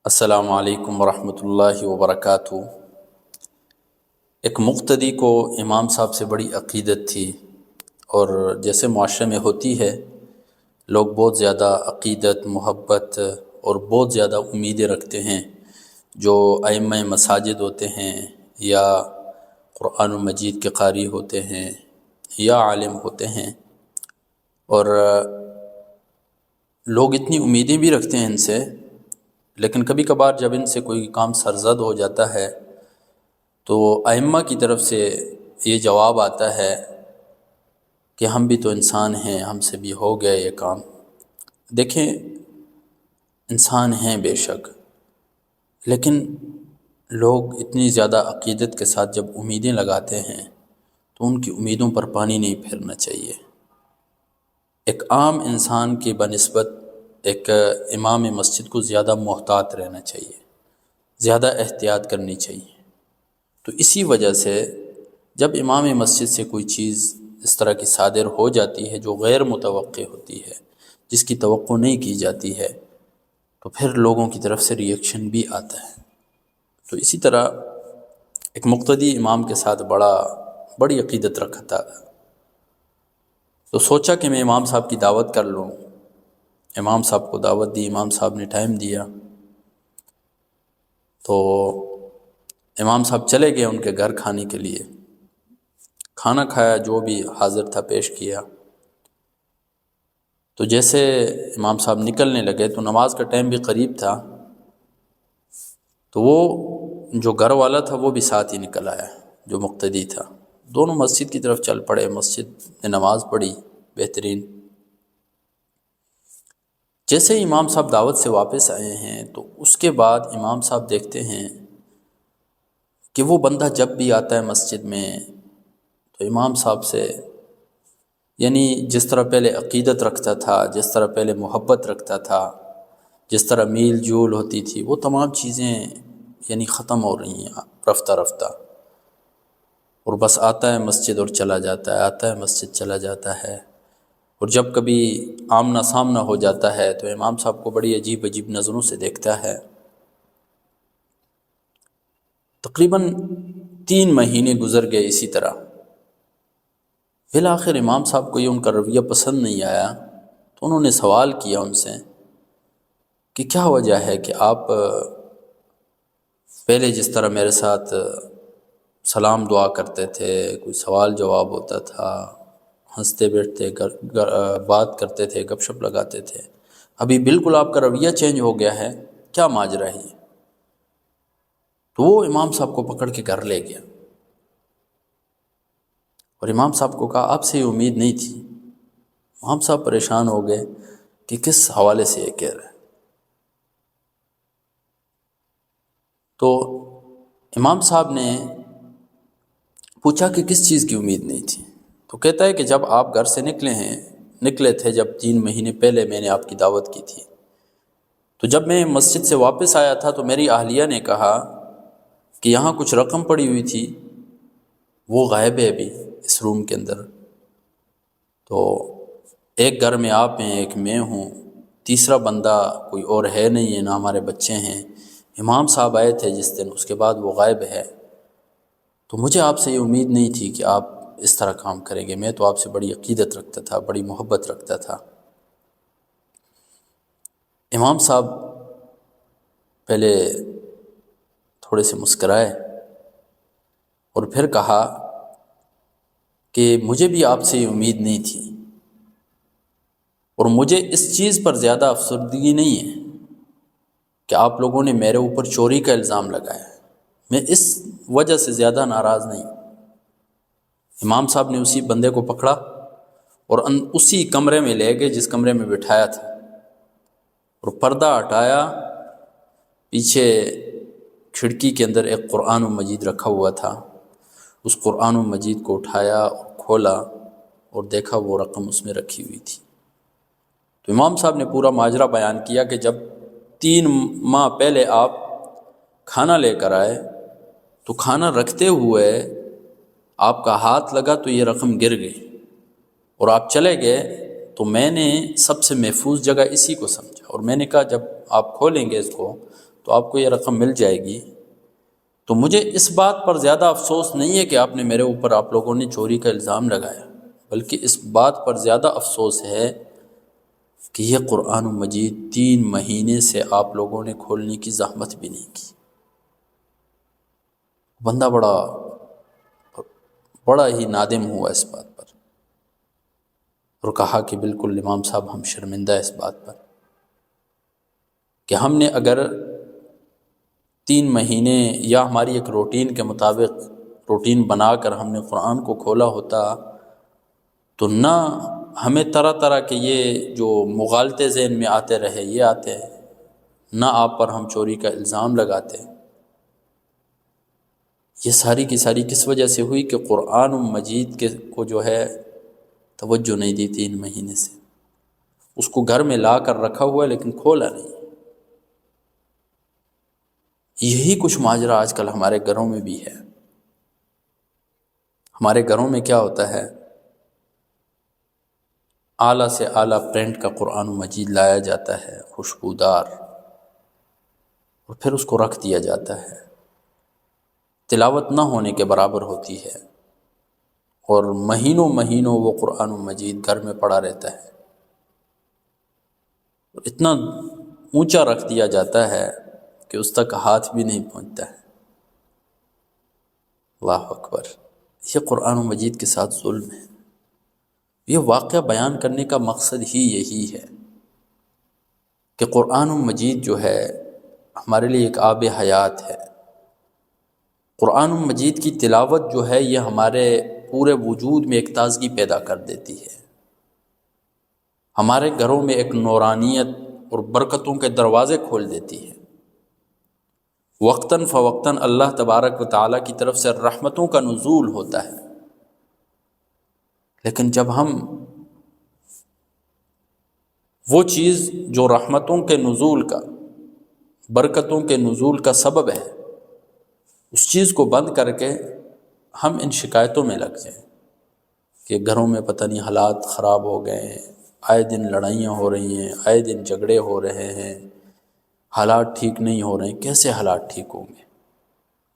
السلام علیکم ورحمۃ اللہ وبرکاتہ۔ ایک مقتدی کو امام صاحب سے بڑی عقیدت تھی، اور جیسے معاشرے میں ہوتی ہے، لوگ بہت زیادہ عقیدت، محبت اور بہت زیادہ امیدیں رکھتے ہیں جو ائمہ مساجد ہوتے ہیں یا قرآن مجید کے قاری ہوتے ہیں یا عالم ہوتے ہیں، اور لوگ اتنی امیدیں بھی رکھتے ہیں ان سے، لیکن کبھی کبھار جب ان سے کوئی کام سرزد ہو جاتا ہے تو ائمہ کی طرف سے یہ جواب آتا ہے کہ ہم بھی تو انسان ہیں، ہم سے بھی ہو گیا یہ کام۔ دیکھیں، انسان ہیں بے شک، لیکن لوگ اتنی زیادہ عقیدت کے ساتھ جب امیدیں لگاتے ہیں تو ان کی امیدوں پر پانی نہیں پھیرنا چاہیے۔ ایک عام انسان کی بنسبت ایک امام مسجد کو زیادہ محتاط رہنا چاہیے، زیادہ احتیاط کرنی چاہیے۔ تو اسی وجہ سے جب امام مسجد سے کوئی چیز اس طرح کی صادر ہو جاتی ہے جو غیر متوقع ہوتی ہے، جس کی توقع نہیں کی جاتی ہے، تو پھر لوگوں کی طرف سے ریئیکشن بھی آتا ہے۔ تو اسی طرح ایک مقتدی امام کے ساتھ بڑی عقیدت رکھا تھا، تو سوچا کہ میں امام صاحب کی دعوت کر لوں۔ امام صاحب کو دعوت دی، امام صاحب نے ٹائم دیا، تو امام صاحب چلے گئے ان کے گھر کھانے کے لیے۔ کھانا کھایا، جو بھی حاضر تھا پیش کیا۔ تو جیسے امام صاحب نکلنے لگے تو نماز کا ٹائم بھی قریب تھا، تو وہ جو گھر والا تھا وہ بھی ساتھ ہی نکل آیا، جو مقتدی تھا۔ دونوں مسجد کی طرف چل پڑے، مسجد میں نماز پڑھی بہترین۔ جیسے ہی امام صاحب دعوت سے واپس آئے ہیں تو اس کے بعد امام صاحب دیکھتے ہیں کہ وہ بندہ جب بھی آتا ہے مسجد میں تو امام صاحب سے، یعنی جس طرح پہلے عقیدت رکھتا تھا، جس طرح پہلے محبت رکھتا تھا، جس طرح میل جول ہوتی تھی، وہ تمام چیزیں یعنی ختم ہو رہی ہیں رفتہ رفتہ، اور بس آتا ہے مسجد اور چلا جاتا ہے، آتا ہے مسجد چلا جاتا ہے۔ اور جب کبھی آمنا سامنا ہو جاتا ہے تو امام صاحب کو بڑی عجیب عجیب نظروں سے دیکھتا ہے۔ تقریباً 3 مہینے گزر گئے اسی طرح۔ بالآخر امام صاحب کو یہ ان کا رویہ پسند نہیں آیا، تو انہوں نے سوال کیا ان سے کہ کیا وجہ ہے کہ آپ پہلے جس طرح میرے ساتھ سلام دعا کرتے تھے، کوئی سوال جواب ہوتا تھا، ہنستے بیٹھتے بات کرتے تھے، گپ شپ لگاتے تھے، ابھی بالکل آپ کا رویہ چینج ہو گیا ہے، کیا ماجرا ہے؟ تو وہ امام صاحب کو پکڑ کے گھر لے گیا، اور امام صاحب کو کہا آپ سے یہ امید نہیں تھی۔ امام صاحب پریشان ہو گئے کہ کس حوالے سے یہ کہہ رہے ہیں۔ تو امام صاحب نے پوچھا کہ کس چیز کی امید نہیں تھی؟ تو کہتا ہے کہ جب آپ گھر سے نکلے تھے، جب 3 مہینے پہلے میں نے آپ کی دعوت کی تھی، تو جب میں مسجد سے واپس آیا تھا تو میری اہلیہ نے کہا کہ یہاں کچھ رقم پڑی ہوئی تھی، وہ غائب ہے ابھی اس روم کے اندر۔ تو ایک گھر میں آپ ہیں، ایک میں ہوں، تیسرا بندہ کوئی اور ہے نہیں ہے، نہ ہمارے بچے ہیں۔ امام صاحب آئے تھے جس دن، اس کے بعد وہ غائب ہے، تو مجھے آپ سے یہ امید نہیں تھی کہ آپ اس طرح کام کریں گے۔ میں تو آپ سے بڑی عقیدت رکھتا تھا، بڑی محبت رکھتا تھا۔ امام صاحب پہلے تھوڑے سے مسکرائے اور پھر کہا کہ مجھے بھی آپ سے یہ امید نہیں تھی، اور مجھے اس چیز پر زیادہ افسردگی نہیں ہے کہ آپ لوگوں نے میرے اوپر چوری کا الزام لگایا، میں اس وجہ سے زیادہ ناراض نہیں۔ امام صاحب نے اسی بندے کو پکڑا اور اسی کمرے میں لے گئے جس کمرے میں بٹھایا تھا، اور پردہ ہٹایا، پیچھے کھڑکی کے اندر ایک قرآن مجید رکھا ہوا تھا، اس قرآن مجید کو اٹھایا اور کھولا اور دیکھا وہ رقم اس میں رکھی ہوئی تھی۔ تو امام صاحب نے پورا ماجرا بیان کیا کہ جب 3 ماہ پہلے آپ کھانا لے کر آئے تو کھانا رکھتے ہوئے آپ کا ہاتھ لگا تو یہ رقم گر گئی، اور آپ چلے گئے تو میں نے سب سے محفوظ جگہ اسی کو سمجھا، اور میں نے کہا جب آپ کھولیں گے اس کو تو آپ کو یہ رقم مل جائے گی۔ تو مجھے اس بات پر زیادہ افسوس نہیں ہے کہ آپ نے میرے اوپر آپ لوگوں نے چوری کا الزام لگایا، بلکہ اس بات پر زیادہ افسوس ہے کہ یہ قرآن مجید 3 مہینے سے آپ لوگوں نے کھولنے کی زحمت بھی نہیں کی۔ بندہ بڑا ہی نادم ہوا اس بات پر، اور کہا کہ بالکل امام صاحب ہم شرمندہ اس بات پر کہ ہم نے اگر 3 مہینے یا ہماری ایک روٹین کے مطابق روٹین بنا کر ہم نے قرآن کو کھولا ہوتا تو نہ ہمیں طرح طرح کے یہ جو مغالطے ذہن میں آتے رہے یہ آتے ہیں، نہ آپ پر ہم چوری کا الزام لگاتے۔ یہ ساری کی ساری کس وجہ سے ہوئی کہ قرآن مجید کو جو ہے توجہ نہیں دی 3 مہینے سے، اس کو گھر میں لا کر رکھا ہوا ہے لیکن کھولا نہیں۔ یہی کچھ ماجرا آج کل ہمارے گھروں میں بھی ہے۔ ہمارے گھروں میں کیا ہوتا ہے، اعلیٰ سے اعلیٰ پرنٹ کا قرآن مجید لایا جاتا ہے خوشبودار، اور پھر اس کو رکھ دیا جاتا ہے، تلاوت نہ ہونے کے برابر ہوتی ہے، اور مہینوں مہینوں وہ قرآن مجید گھر میں پڑا رہتا ہے، اتنا اونچا رکھ دیا جاتا ہے کہ اس تک ہاتھ بھی نہیں پہنچتا ہے۔ اللہ اکبر! یہ قرآن مجید کے ساتھ ظلم ہے۔ یہ واقعہ بیان کرنے کا مقصد ہی یہی ہے کہ قرآن مجید جو ہے ہمارے لیے ایک آب حیات ہے۔ قرآن مجید کی تلاوت جو ہے یہ ہمارے پورے وجود میں ایک تازگی پیدا کر دیتی ہے، ہمارے گھروں میں ایک نورانیت اور برکتوں کے دروازے کھول دیتی ہے۔ وقتاً فوقتاً اللہ تبارک و تعالیٰ کی طرف سے رحمتوں کا نزول ہوتا ہے، لیکن جب ہم وہ چیز جو رحمتوں کے نزول کا، برکتوں کے نزول کا سبب ہے، اس چیز کو بند کر کے ہم ان شکایتوں میں لگ جائیں کہ گھروں میں پتہ نہیں حالات خراب ہو گئے ہیں، آئے دن لڑائیاں ہو رہی ہیں، آئے دن جھگڑے ہو رہے ہیں، حالات ٹھیک نہیں ہو رہے ہیں، کیسے حالات ٹھیک ہوں گے؟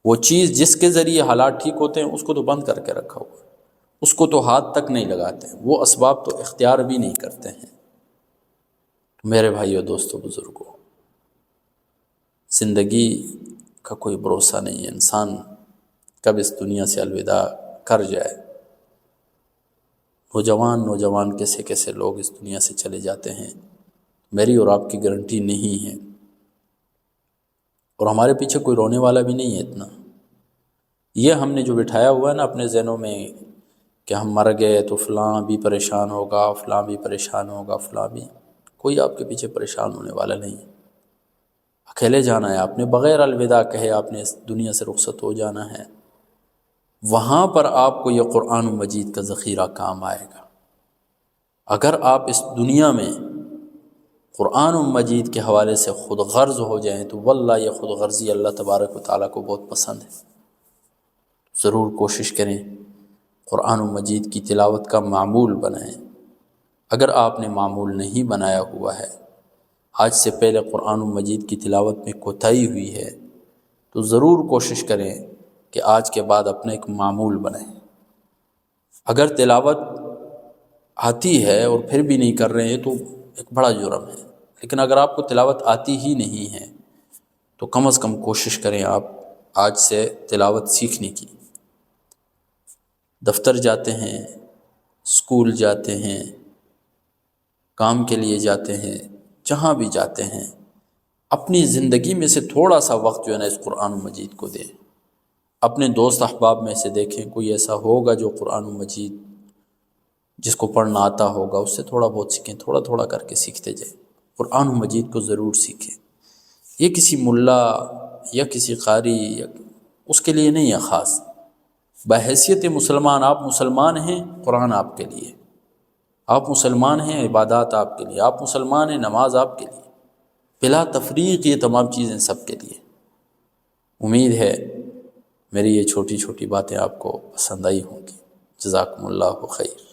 وہ چیز جس کے ذریعے حالات ٹھیک ہوتے ہیں اس کو تو بند کر کے رکھا ہوا ہے، اس کو تو ہاتھ تک نہیں لگاتے، وہ اسباب تو اختیار بھی نہیں کرتے ہیں۔ میرے بھائیو، دوستو، بزرگوں، زندگی کا کوئی بھروسہ نہیں ہے، انسان کب اس دنیا سے الوداع کر جائے۔ نوجوان کیسے کیسے لوگ اس دنیا سے چلے جاتے ہیں، میری اور آپ کی گارنٹی نہیں ہے، اور ہمارے پیچھے کوئی رونے والا بھی نہیں ہے اتنا۔ یہ ہم نے جو بٹھایا ہوا ہے نا اپنے ذہنوں میں کہ ہم مر گئے تو فلاں بھی پریشان ہوگا، فلاں بھی پریشان ہوگا، فلاں بھی، کوئی آپ کے پیچھے پریشان ہونے والا نہیں ہے۔ اکیلے جانا ہے آپ نے، بغیر الوداع کہے آپ نے اس دنیا سے رخصت ہو جانا ہے۔ وہاں پر آپ کو یہ قرآن مجید کا ذخیرہ کام آئے گا۔ اگر آپ اس دنیا میں قرآن مجید کے حوالے سے خود غرض ہو جائیں تو واللہ یہ خود غرضی اللہ تبارک و تعالیٰ کو بہت پسند ہے۔ ضرور کوشش کریں قرآن مجید کی تلاوت کا معمول بنائیں۔ اگر آپ نے معمول نہیں بنایا ہوا ہے، آج سے پہلے قرآن مجید کی تلاوت میں کوتاہی ہوئی ہے، تو ضرور کوشش کریں کہ آج کے بعد اپنا ایک معمول بنائیں۔ اگر تلاوت آتی ہے اور پھر بھی نہیں کر رہے ہیں تو ایک بڑا جرم ہے، لیکن اگر آپ کو تلاوت آتی ہی نہیں ہے تو کم از کم کوشش کریں آپ آج سے تلاوت سیکھنے کی۔ دفتر جاتے ہیں، اسکول جاتے ہیں، کام کے لیے جاتے ہیں، جہاں بھی جاتے ہیں، اپنی زندگی میں سے تھوڑا سا وقت جو ہے نا اس قرآن مجید کو دیں۔ اپنے دوست احباب میں سے دیکھیں کوئی ایسا ہوگا جو قرآن مجید جس کو پڑھنا آتا ہوگا، اس سے تھوڑا بہت سیکھیں، تھوڑا تھوڑا کر کے سیکھتے جائیں۔ قرآن مجید کو ضرور سیکھیں۔ یہ کسی ملا یا کسی قاری یا اس کے لیے نہیں ہے خاص، بحیثیت مسلمان آپ مسلمان ہیں، قرآن آپ کے لیے، آپ مسلمان ہیں، عبادات آپ کے لیے، آپ مسلمان ہیں، نماز آپ کے لیے، بلا تفریق یہ تمام چیزیں سب کے لیے۔ امید ہے میری یہ چھوٹی چھوٹی باتیں آپ کو پسند آئی ہوں گی۔ جزاکم اللہ خیر۔